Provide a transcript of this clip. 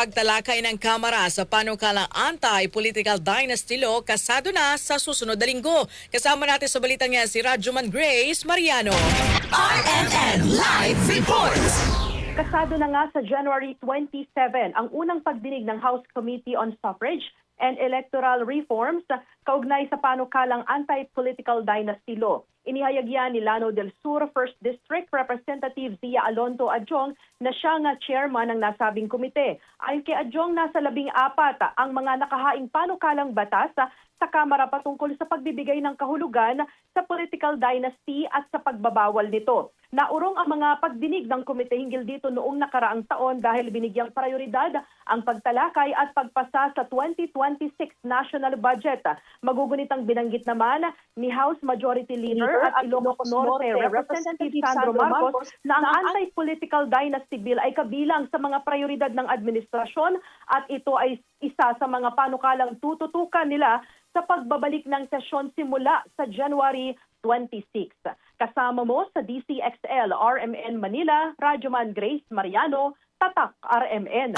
pagtalakay ng Kamara sa panukalang anti-political dynasty law kasado na sa susunod na linggo. Kasama natin sa balitang yan si Rajuman Grace Mariano. RMN Live Reports! Kasado na nga sa January 27 ang unang pagdinig ng House Committee on Suffrage and Electoral Reforms kaugnay sa panukalang anti-political dynasty law. Inihayag yan ni Lano del Sur 1st District Representative Zia Alonto Adjong na siya nga chairman ng nasabing komite. Ayon kay Adjong, nasa 14 ang mga nakahaing panukalang batas sa Kamara patungkol sa pagbibigay ng kahulugan sa political dynasty at sa pagbabawal nito. Naurong ang mga pagdinig ng komite hinggil dito noong nakaraang taon dahil binigyang prioridad ang pagtalakay at pagpasa sa 2026 national budget. Magugunitang binanggit naman ni House Majority Leader at Ilocos Norte Representative Sandro Marcos na ang anti-political dynasty bill ay kabilang sa mga prioridad ng administrasyon at ito ay isa sa mga panukalang tututukan nila sa pagbabalik ng sesyon simula sa January 26. Kasama mo sa DCXL RMN Manila, Rajuman Grace Mariano, Tatak RMN.